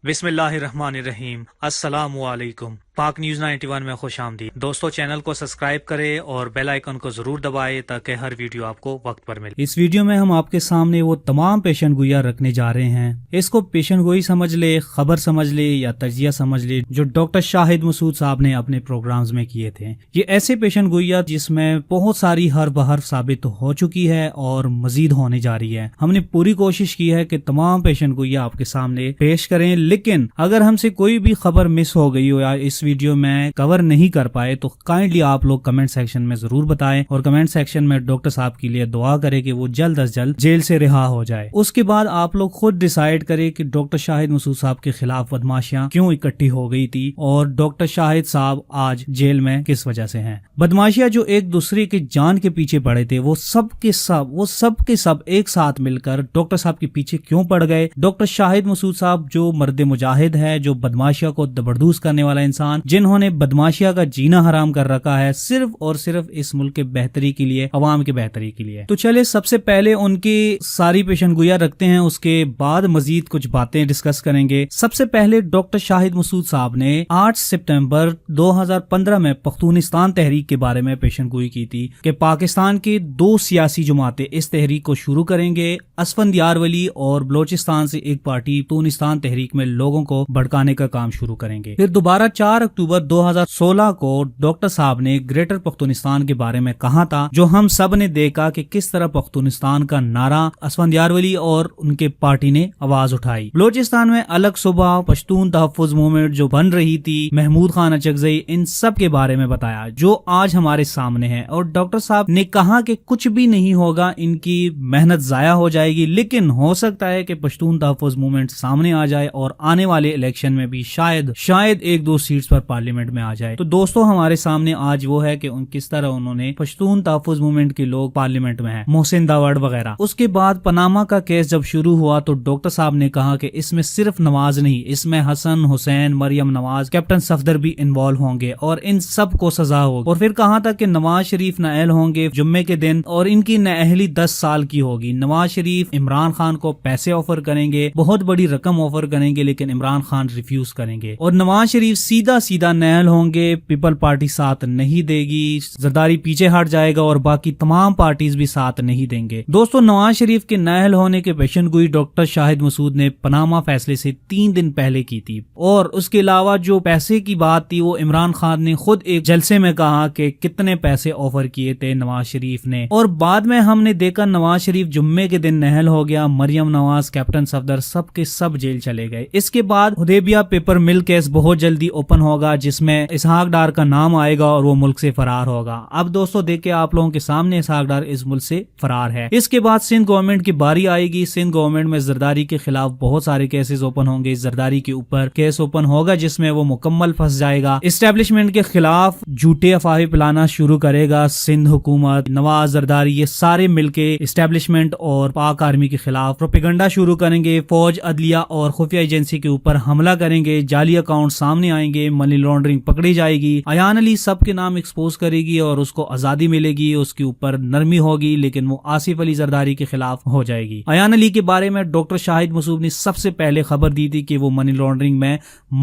بسم اللہ الرحمن الرحیم۔ السلام علیکم۔ پاک نیوز 91 میں خوش آمدید دوستو، چینل کو سبسکرائب کریں اور بیل آئیکن کو ضرور دبائیں تاکہ ہر ویڈیو آپ کو وقت پر ملے۔ اس ویڈیو میں ہم آپ کے سامنے وہ تمام پیشن گوئیاں رکھنے جا رہے ہیں، اس کو پیشن گوئی سمجھ لے، خبر سمجھ لے یا تجزیہ سمجھ لے، جو ڈاکٹر شاہد مسعود صاحب نے اپنے پروگرامز میں کیے تھے۔ یہ ایسے پیشن گوئیاں جس میں بہت ساری حرف بحرف ثابت ہو چکی ہے اور مزید ہونے جا رہی ہے۔ ہم نے پوری کوشش کی ہے کہ تمام پیشن گوئیاں آپ کے سامنے پیش کریں، لیکن اگر ہم سے کوئی بھی خبر مس ہو گئی ہو یا اس ویڈیو میں کور نہیں کر پائے تو کائنڈلی آپ لوگ کمنٹ سیکشن میں ضرور بتائیں اور کمنٹ سیکشن میں ڈاکٹر صاحب کے لیے دعا کریں کہ وہ جلد از جلد جیل سے رہا ہو جائے۔ اس کے بعد آپ لوگ خود ڈیسائیڈ کریں کہ ڈاکٹر شاہد مسعود صاحب کے خلاف بدماشیاں کیوں اکٹھی ہو گئی تھی اور ڈاکٹر شاہد صاحب آج جیل میں کس وجہ سے ہیں۔ بدماشیاں جو ایک دوسرے کی جان کے پیچھے پڑے تھے وہ سب کے سب ایک ساتھ مل کر ڈاکٹر صاحب کے پیچھے کیوں پڑ گئے۔ ڈاکٹر شاہد مسعود صاحب جو مرد مجاہد ہے، جو بدماشیہ کو زبردست کرنے والا انسان، جنہوں نے بدماشیہ کا جینا حرام کر رکھا ہے صرف اور صرف اس ملک کے بہتری کے لیے، عوام کے بہتری کے لیے۔ تو چلے سب سے پہلے ان کی ساری پیشن گوئیاں رکھتے ہیں، اس کے بعد مزید کچھ باتیں ڈسکس کریں گے۔ سب سے پہلے ڈاکٹر شاہد مسعود صاحب نے 8 ستمبر 2015 میں پختونستان تحریک کے بارے میں پیشن گوئی کی تھی کہ پاکستان کے 2 سیاسی جماعتیں اس تحریک کو شروع کریں گے، اسفند یارولی اور بلوچستان سے ایک پارٹی پختونستان تحریک میں لوگوں کو بھڑکانے کا کام شروع کریں گے۔ پھر دوبارہ 4 اکتوبر 2016 کو ڈاکٹر صاحب نے گریٹر پختونستان کے بارے میں کہا تھا، جو ہم سب نے دیکھا کہ کس طرح پختونستان کا نعرہ اسفند یارولی اور ان کے پارٹی نے آواز اٹھائی۔ بلوچستان میں الگ صوبہ، پشتون تحفظ موومنٹ جو بن رہی تھی، محمود خان اچکزئی، ان سب کے بارے میں بتایا جو آج ہمارے سامنے ہے۔ اور ڈاکٹر صاحب نے کہا کہ کچھ بھی نہیں ہوگا، ان کی محنت ضائع ہو جائے گی، لیکن ہو سکتا ہے کہ پشتون تحفظ موومنٹ سامنے آ جائے اور آنے والے الیکشن میں بھی شاید 1-2 سیٹس پر پارلیمنٹ میں آ جائے۔ تو دوستو ہمارے سامنے آج وہ ہے کہ کس طرح انہوں نے پشتون تحفظ موومنٹ کے لوگ پارلیمنٹ میں ہیں، محسن داوڑ وغیرہ۔ اس کے بعد پاناما کا کیس جب شروع ہوا تو ڈاکٹر صاحب نے کہا کہ اس میں صرف نواز نہیں، اس میں حسن، حسین، مریم نواز، کیپٹن صفدر بھی انوالو ہوں گے اور ان سب کو سزا ہوگی۔ اور پھر کہا تھا کہ نواز شریف نااہل ہوں گے جمعے کے دن اور ان کی نااہلی 10 سال کی ہوگی۔ نواز شریف عمران خان کو پیسے آفر کریں گے، بہت بڑی رقم آفر کریں گے، لیکن عمران خان ریفیوز کریں گے اور نواز شریف سیدھا نااہل ہوں گے، پیپل پارٹی ساتھ نہیں دے گی، زرداری پیچھے ہٹ جائے گا اور باقی تمام پارٹیز بھی ساتھ نہیں دیں گے۔ دوستو نواز شریف کے نااہل ہونے کے پیشن گوئی ڈاکٹر شاہد مسعود نے پاناما فیصلے سے 3 دن پہلے کی تھی، اور اس کے علاوہ جو پیسے کی بات تھی وہ عمران خان نے خود ایک جلسے میں کہا کہ کتنے پیسے آفر کیے تھے نواز شریف نے، اور بعد میں ہم نے دیکھا نواز شریف جمعے کے دن نااہل ہو گیا، مریم نواز، کیپٹن صفدر سب کے سب جیل چلے گئے۔ اس کے بعد حدیبیہ پیپر مل کیس بہت جلدی اوپن ہوگا جس میں اسحاق ڈار کا نام آئے گا اور وہ ملک سے فرار ہوگا۔ اب دوستو دیکھیں آپ لوگوں کے سامنے اسحاق ڈار اس ملک سے فرار ہے۔ اس کے بعد سندھ گورنمنٹ کی باری آئے گی، سندھ گورنمنٹ میں زرداری کے خلاف بہت سارے کیسز اوپن ہوں گے، زرداری کے اوپر کیس اوپن ہوگا جس میں وہ مکمل پھنس جائے گا۔ اسٹیبلشمنٹ کے خلاف جھوٹے افواہیں پلانا شروع کرے گا سندھ حکومت، نواز، زرداری، یہ سارے مل کے اسٹیبلشمنٹ اور پاک آرمی کے خلاف پروپیگنڈا شروع کریں گے، فوج، عدلیہ اور خفیہ ایجنسی کے اوپر حملہ کریں گے، جعلی اکاؤنٹ سامنے آئیں گے، منی لانڈرنگ پکڑی جائے گی، ایان علی سب کے نام ایکسپوز کرے گی اور اس کو آزادی ملے گی، اس کے اوپر نرمی ہوگی، لیکن وہ آصف علی زرداری کے خلاف ہو جائے گی۔ ایان علی کے بارے میں ڈاکٹر شاہد مسعود نے سب سے پہلے خبر دی تھی کہ وہ منی لانڈرنگ میں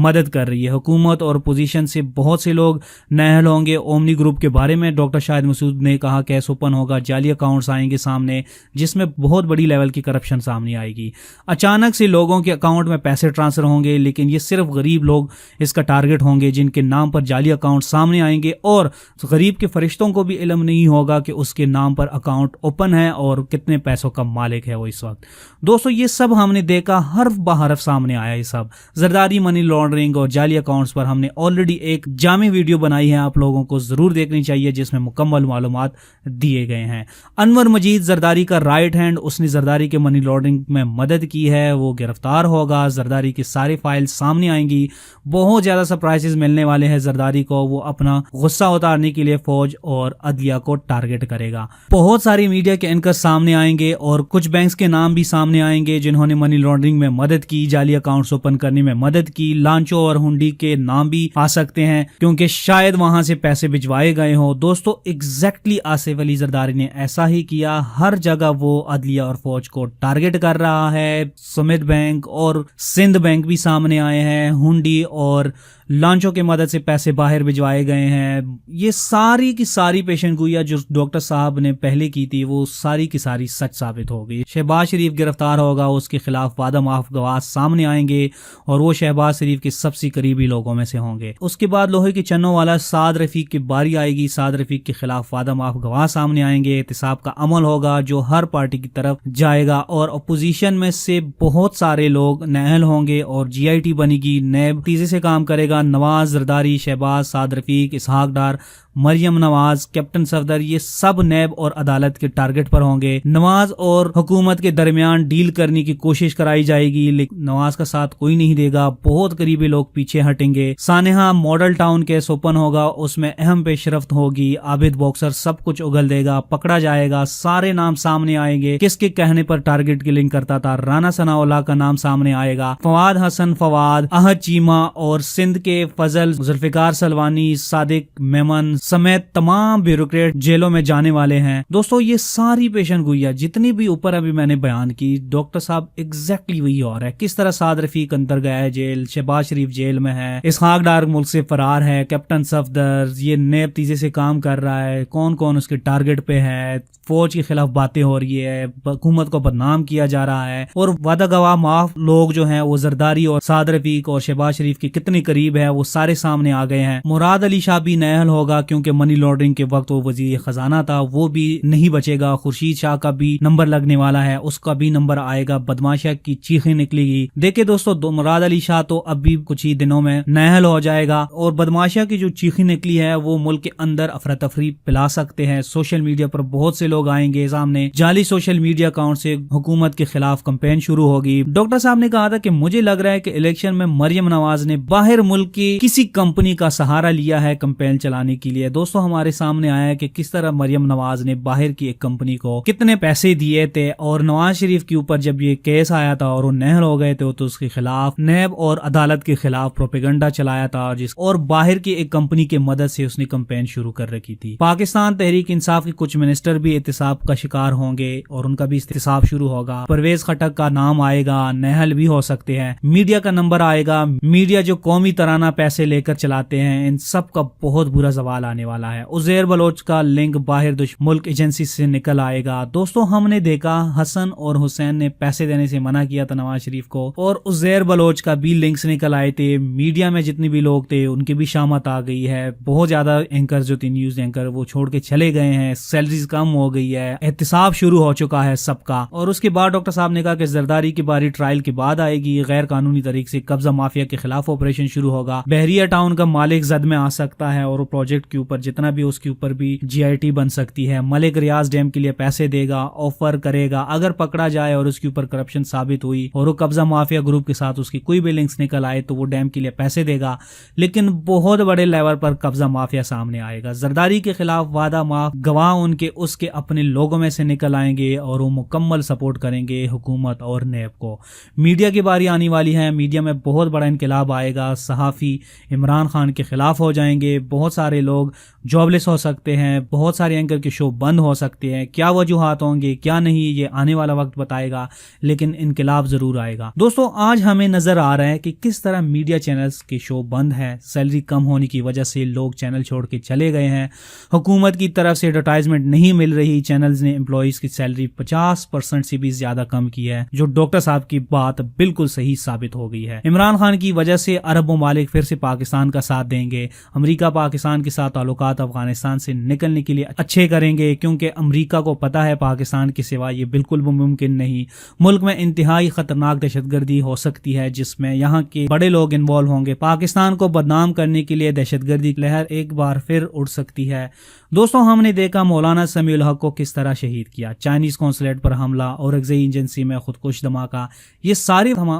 مدد کر رہی ہے، حکومت اور اپوزیشن سے بہت سے لوگ نااہل ہوں گے۔ اومنی گروپ کے بارے میں ڈاکٹر شاہد مسعود نے کہا کیس اوپن ہوگا، جعلی اکاؤنٹس آئیں گے سامنے جس میں بہت بڑی لیول کی کرپشن سامنے آئے گی، اچانک سے لوگوں کے اکاؤنٹ میں پیسے ٹرانسفر ہوں گے، لیکن یہ صرف غریب لوگ اس کا ٹارگٹ ہوں گے جن کے نام پر جعلی اکاؤنٹ سامنے آئیں گے، اور غریب کے فرشتوں کو بھی علم نہیں ہوگا کہ اس کے نام پر اکاؤنٹ اوپن ہے اور کتنے پیسوں کا مالک ہے وہ اس وقت۔ دوستو یہ سب ہم نے دیکھا، حرف بحرف سامنے آیا، یہ سب زرداری، منی لانڈرنگ اور جعلی اکاؤنٹس پر ہم نے آلریڈی ایک جامع ویڈیو بنائی ہے، آپ لوگوں کو ضرور دیکھنی چاہیے جس میں مکمل معلومات دیے گئے ہیں۔ انور مجید زرداری کا رائٹ ہینڈ، اس نے زرداری کے منی لانڈرنگ میں مدد کی ہے، وہ گرفتار ہوگا، زرداری کی ساری فائل سامنے آئیں گی۔ بہت زیادہ سرپرائز پرائسز ملنے والے ہیں زرداری کو، وہ اپنا غصہ اتارنے کے لیے فوج اور عدلیہ کو ٹارگٹ کرے گا۔ بہت ساری میڈیا کے اینکر سامنے آئیں گے اور کچھ بینکس کے نام بھی سامنے آئیں گے جنہوں نے منی لانڈرنگ میں مدد کی، جعلی اکاؤنٹس اوپن کرنے میں مدد کی۔ لانچو اور ہنڈی کے نام بھی آ سکتے ہیں کیونکہ شاید وہاں سے پیسے بھجوائے گئے ہوں۔ دوستو ایگزیکٹلی آصف علی زرداری نے ایسا ہی کیا، ہر جگہ وہ عدلیہ اور فوج کو ٹارگٹ کر رہا ہے۔ سمت بینک اور سندھ بینک بھی سامنے آئے ہیں، ہنڈی اور لانچوں کی مدد سے پیسے باہر بھجوائے گئے ہیں۔ یہ ساری کی ساری پیشن گوئیاں جو ڈاکٹر صاحب نے پہلے کی تھی وہ ساری کی ساری سچ ثابت ہو گئی۔ شہباز شریف گرفتار ہوگا، اس کے خلاف وعدہ معاف گواہ سامنے آئیں گے اور وہ شہباز شریف کے سب سے قریبی لوگوں میں سے ہوں گے۔ اس کے بعد لوہے کی چنوں والا سعد رفیق کی باری آئے گی، سعد رفیق کے خلاف وعدہ معاف گواہ سامنے آئیں گے، احتساب کا عمل ہوگا جو ہر پارٹی کی طرف جائے گا اور اپوزیشن میں سے بہت سارے لوگ نااہل ہوں گے اور جی آئی ٹی بنے گی، نیب تیزی سے کام کرے گا۔ نواز، زرداری، شہباز، سعد رفیق، اسحاق ڈار، مریم نواز، کیپٹن صفدر، یہ سب نیب اور عدالت کے ٹارگٹ پر ہوں گے۔ نواز اور حکومت کے درمیان ڈیل کرنے کی کوشش کرائی جائے گی لیکن نواز کا ساتھ کوئی نہیں دے گا، بہت قریبی لوگ پیچھے ہٹیں گے۔ سانحہ ماڈل ٹاؤن کیس اوپن ہوگا، اس میں اہم پیش رفت ہوگی، عابد باکسر سب کچھ اگل دے گا، پکڑا جائے گا، سارے نام سامنے آئیں گے، کس کے کہنے پر ٹارگٹ کلنگ کرتا تھا، رانا ثناء اللہ کا نام سامنے آئے گا، فواد حسن فواد، احد چیمہ اور سندھ کے فضل، ذوالفقار سلوانی، صادق میمن سمیت تمام بیوروکریٹ جیلوں میں جانے والے ہیں۔ دوستو یہ ساری پیشن گوئیاں جتنی بھی اوپر ابھی میں نے بیان کی، ڈاکٹر صاحب ایگزیکٹلی وہی اور ہے۔ کس طرح سعد رفیق اندر گیا ہے جیل، شہباز شریف جیل میں ہے، اسحاق ڈار ملک سے فرار ہے، کیپٹن صفدر یہ نیب تیزی سے کام کر رہا ہے، کون کون اس کے ٹارگٹ پہ ہے، فوج کے خلاف باتیں ہو رہی ہے، حکومت کو بدنام کیا جا رہا ہے اور وعدہ گواہ معاف لوگ جو ہیں وہ زرداری اور سعد رفیق اور شہباز شریف کے کتنے قریب ہے وہ سارے سامنے آ گئے ہیں۔ مراد علی شاہ بھی نااہل ہوگا کیونکہ منی لانڈرنگ کے وقت وہ وزیر خزانہ تھا، وہ بھی نہیں بچے گا۔ خورشید شاہ کا بھی نمبر لگنے والا ہے، اس کا بھی نمبر آئے گا، بدماشا کی چیخیں نکلے گی۔ دیکھیں دوستو مراد علی شاہ تو اب بھی کچھ ہی دنوں میں نااہل ہو جائے گا اور بدماشا کی جو چیخیں نکلی ہے وہ ملک کے اندر افراتفری پلا سکتے ہیں۔ سوشل میڈیا پر بہت سے لوگ آئیں گے سامنے، جعلی سوشل میڈیا اکاؤنٹ سے حکومت کے خلاف کمپین شروع ہوگی۔ ڈاکٹر صاحب نے کہا تھا کہ مجھے لگ رہا ہے کہ الیکشن میں مریم نواز نے باہر ملک کی کسی کمپنی کا سہارا لیا ہے کمپین چلانے کے لیے۔ دوستو ہمارے سامنے آیا ہے کہ کس طرح مریم نواز نے باہر کی ایک کمپنی کو کتنے پیسے دیے تھے اور نواز شریف کے اوپر جب یہ کیس آیا تھا اور وہ نااہل ہو گئے تھے تو اس کے خلاف نیب اور عدالت کے خلاف پروپیگنڈا چلایا تھا اور باہر کی ایک کمپنی کی مدد سے اس نے کمپین شروع کر رکھی تھی۔ پاکستان تحریک انصاف کے کچھ منسٹر بھی احتساب کا شکار ہوں گے اور ان کا بھی احتساب شروع ہوگا۔ پرویز خٹک کا نام آئے گا، نااہل بھی ہو سکتے ہیں، میڈیا کا نمبر آئے گا، میڈیا جو قومی ترانہ پیسے لے کر چلاتے ہیں ان سب کا بہت برا زوال آنے والا ہے۔ عزیر بلوچ کا لنک باہر ملک ایجنسی سے نکل آئے گا۔ دوستو ہم نے دیکھا حسن اور حسین نے پیسے دینے سے منع کیا تھا نواز شریف کو اور عزیر بلوچ کا بھی لنکس نکل آئے تھے، میڈیا میں جتنے بھی لوگ تھے ان کی بھی شامت آ گئی ہے، بہت زیادہ اینکر جو تھے نیوز اینکر وہ چھوڑ کے چلے گئے ہیں، سیلریز کم ہو گئی ہے، احتساب شروع ہو چکا ہے سب کا۔ اور اس کے بعد ڈاکٹر صاحب نے کہا کہ زرداری کی باری ٹرائل کے بعد آئے گی، غیر قانونی طریقے سے قبضہ مافیا کے خلاف آپریشن شروع ہوگا، بحریہ ٹاؤن کا مالک زد میں آ سکتا ہے اور پروجیکٹ کے اوپر جتنا بھی اس کے اوپر بھی جی آئی ٹی بن سکتی ہے، ملک ریاض ڈیم کے لیے پیسے دے گا، آفر کرے گا، اگر پکڑا جائے اور اس کے اوپر کرپشن ثابت ہوئی اور وہ قبضہ مافیا گروپ کے ساتھ اس کی کوئی بھی لنکس نکل آئے تو وہ ڈیم کے لیے پیسے دے گا، لیکن بہت بڑے لیول پر قبضہ مافیا سامنے آئے گا۔ زرداری کے خلاف وعدہ معاف گواہ ان کے اس کے اپنے لوگوں میں سے نکل آئیں گے اور وہ مکمل سپورٹ کریں گے حکومت اور نیب کو۔ میڈیا کی باری آنے والی ہے، میڈیا میں بہت بڑا انقلاب آئے گا، صحافی عمران خان کے خلاف ہو جائیں گے، بہت سارے لوگ جاب لیس ہو سکتے ہیں، بہت سارے اینکر کے شو بند ہو سکتے ہیں، کیا وجوہات ہوں گے کیا نہیں یہ آنے والا وقت بتائے گا، لیکن انقلاب ضرور آئے گا۔ دوستو آج ہمیں نظر آ رہا ہے کہ کس طرح میڈیا چینلز کے شو بند ہے، سیلری کم ہونے کی وجہ سے لوگ چینل چھوڑ کے چلے گئے ہیں، حکومت کی طرف سے ایڈورٹائزمنٹ نہیں مل رہی، چینلز نے امپلائیز کی سیلری 50% سے بھی زیادہ کم کی ہے، جو ڈاکٹر صاحب کی بات بالکل صحیح ثابت ہو گئی ہے۔ عمران خان کی وجہ سے عرب ممالک پھر سے پاکستان کا ساتھ دیں گے، امریکہ پاکستان کے ساتھ تعلقات افغانستان سے نکلنے کے لیے اچھے کریں گے کیونکہ امریکہ کو پتا ہے پاکستان کے سوا یہ بالکل ممکن نہیں، ملک میں انتہائی خطرناک دہشت گردی ہو سکتی ہے جس میں یہاں کے بڑے لوگ انوالو ہوں گے، پاکستان کو بدنام کرنے کے لیے دہشت گردی لہر ایک بار پھر اڑ سکتی ہے۔ دوستو ہم نے دیکھا مولانا سمیع الحق کو کس طرح شہید کیا، چائنیز قونصلیٹ پر حملہ، اورکزئی ایجنسی میں خودکش دھماکہ، یہ سارے